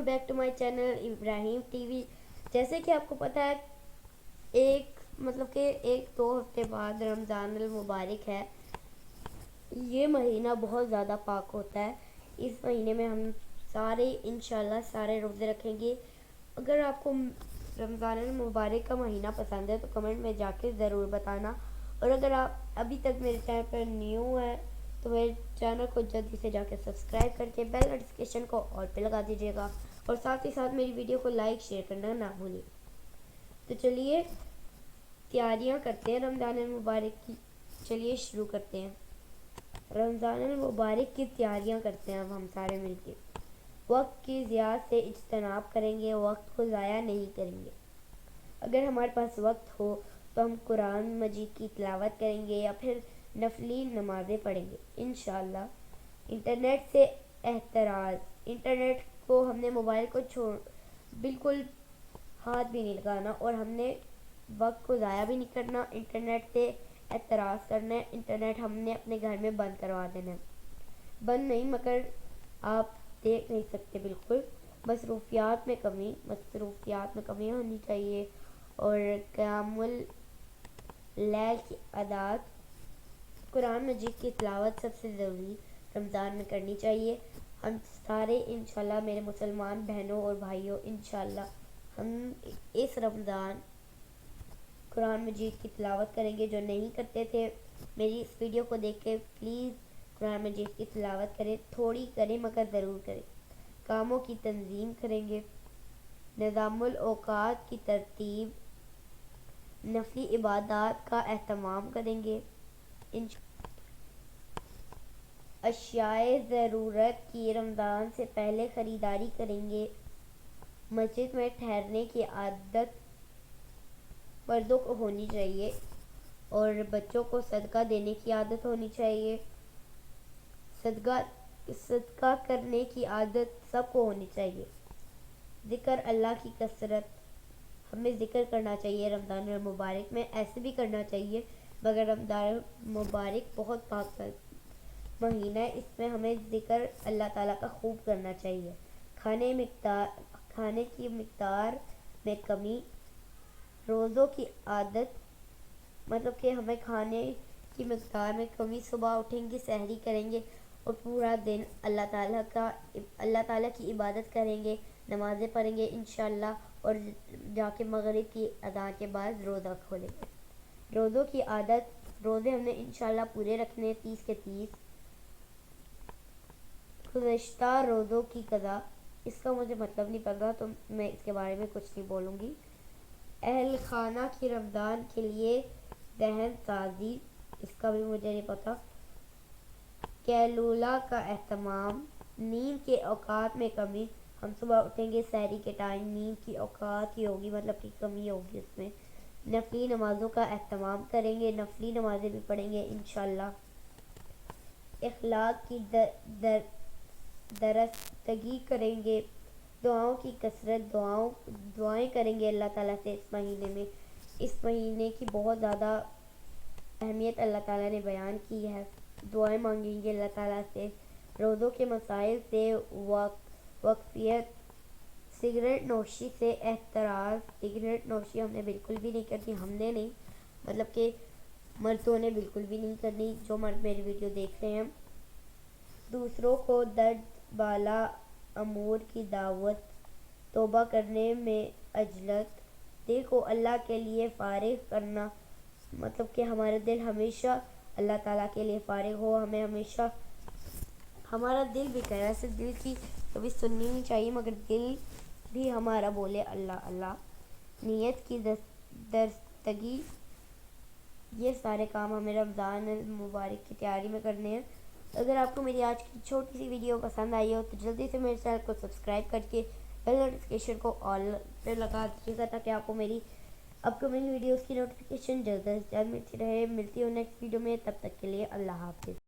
Welcome back to my channel Ibrahim T V. جیسے کہ آپ کو پتہ ہے ایک دو ہفتے بعد رمضان المبارک ہے. یہ مہینہ بہت زیادہ پاک ہوتا ہے. اس مہینے میں ہم سارے انشاءاللہ سارے روزے رکھیں گے. اگر آپ کو رمضان المبارک کا مہینہ پسند ہے تو کمنٹ میں جا کے ضرور بتانا. اور اگر آپ ابھی تک میرے چینل پر نیو ہیں تو میرے چینل کو جلدی سے جا کے سبسکرائب کر کے بیل نوٹیفیکیشن کو آل پہ لگا دیجیے گا. اور ساتھ ہی ساتھ میری ویڈیو کو لائک شیئر کرنا نہ بھولیں. تو چلیے تیاریاں کرتے ہیں رمضان المبارک کی. چلیے شروع کرتے ہیں. رمضان المبارک کی تیاریاں کرتے ہیں اب ہم سارے مل کے. وقت کی ضیاع سے اجتناب کریں گے. وقت کو ضائع نہیں کریں گے. اگر ہمارے پاس وقت ہو تو ہم قرآن مجید کی تلاوت کریں گے یا پھر نفلی نمازیں پڑھیں گے انشاءاللہ. انٹرنیٹ سے احتراز. انٹرنیٹ کو ہم نے موبائل کو بالکل ہاتھ بھی نہیں لگانا اور ہم نے وقت کو ضائع بھی نہیں کرنا. انٹرنیٹ سے اعتراض کرنا ہے. انٹرنیٹ ہم نے اپنے گھر میں بند کروا دینا ہے. بند نہیں مگر آپ دیکھ نہیں سکتے بالکل. مصروفیات میں کمی ہونی چاہیے. اور قیام اللیل کی عادات قرآن مجید کی تلاوت سب سے ضروری رمضان میں کرنی چاہیے. ہم سارے انشاءاللہ میرے مسلمان بہنوں اور بھائیوں انشاءاللہ ہم اس رمضان قرآن مجید کی تلاوت کریں گے. جو نہیں کرتے تھے میری اس ویڈیو کو دیکھ کے پلیز قرآن مجید کی تلاوت کریں. تھوڑی کریں مگر ضرور کریں. کاموں کی تنظیم کریں گے. نظام الاوقات کی ترتیب. نفلی عبادات کا اہتمام کریں گے. اشیاء ضرورت کی رمضان سے پہلے خریداری کریں گے. مسجد میں ٹھہرنے کی عادت مردوں کو ہونی چاہیے اور بچوں کو صدقہ دینے کی عادت ہونی چاہیے. صدقہ کرنے کی عادت سب کو ہونی چاہیے. ذکر اللہ کی کثرت. ہمیں ذکر کرنا چاہیے رمضان المبارک میں. ایسے بھی کرنا چاہیے مگر رمضان المبارک بہت پاک مہینہ ہے. اس میں ہمیں ذکر اللہ تعالیٰ کا خوب کرنا چاہیے. کھانے کی مقدار میں کمی. روزوں کی عادت ہمیں کھانے کی مقدار میں کمی. صبح اٹھیں گے سحری کریں گے اور پورا دن اللہ تعالیٰ کی عبادت کریں گے. نمازیں پڑھیں گے انشاءاللہ اور جا کے مغرب کی اذان کے بعد روزہ کھولیں گے. روزوں کی عادت. روزے ہم نے انشاءاللہ پورے رکھنے 30 کے 30. گزشتہ روزوں کی قضا. اس کا مجھے مطلب نہیں پتا تو میں اس کے بارے میں کچھ نہیں بولوں گی. اہل خانہ کی رمضان کے لیے دہن سازی. اس کا بھی مجھے نہیں پتا. قیلولہ کا اہتمام. نیند کے اوقات میں کمی. ہم صبح اٹھیں گے سحری کے ٹائم نیند کی اوقات ہی ہوگی کہ کمی ہوگی اس میں. نفلی نمازوں کا اہتمام کریں گے. نفلی نمازیں بھی پڑھیں گے انشاءاللہ. اخلاق کی درستگی کریں گے. دعاؤں کی کثرت. دعائیں کریں گے اللہ تعالیٰ سے اس مہینے میں. اس مہینے کی بہت زیادہ اہمیت اللہ تعالیٰ نے بیان کی ہے. دعائیں مانگیں گے اللہ تعالیٰ سے. روزوں کے مسائل سے واقفیت. سگریٹ نوشی سے احتراز. سگریٹ نوشی ہم نے بالکل بھی نہیں کرنی. ہم نے نہیں مردوں نے بالکل بھی نہیں کرنی. جو مرد میری ویڈیو دیکھ رہے ہیں. دوسروں کو درد بالا امور کی دعوت. توبہ کرنے میں عجلت. دل کو اللہ کے لیے فارغ کرنا. ہمارا دل ہمیشہ اللہ تعالیٰ کے لیے فارغ ہو. ہمیں ہمیشہ ہمارا دل بھی کہہ رہا ہے. صرف دل کی کبھی سننی نہیں چاہیے مگر دل بھی ہمارا بولے اللہ اللہ. نیت کی درستگی. یہ سارے کام ہمیں رمضان المبارک کی تیاری میں کرنے ہیں. اگر آپ کو میری آج کی چھوٹی سی ویڈیو پسند آئی ہو تو جلدی سے میرے چینل کو سبسکرائب کر کے بیل نوٹیفیکیشن کو آل پہ لگا دیجیے گا تاکہ آپ کو میری اپ کمنگ ویڈیوز کی نوٹیفیکیشن جلد از جلد ملتی رہے. ملتی ہوں نیکسٹ ویڈیو میں. تب تک کے لیے اللہ حافظ.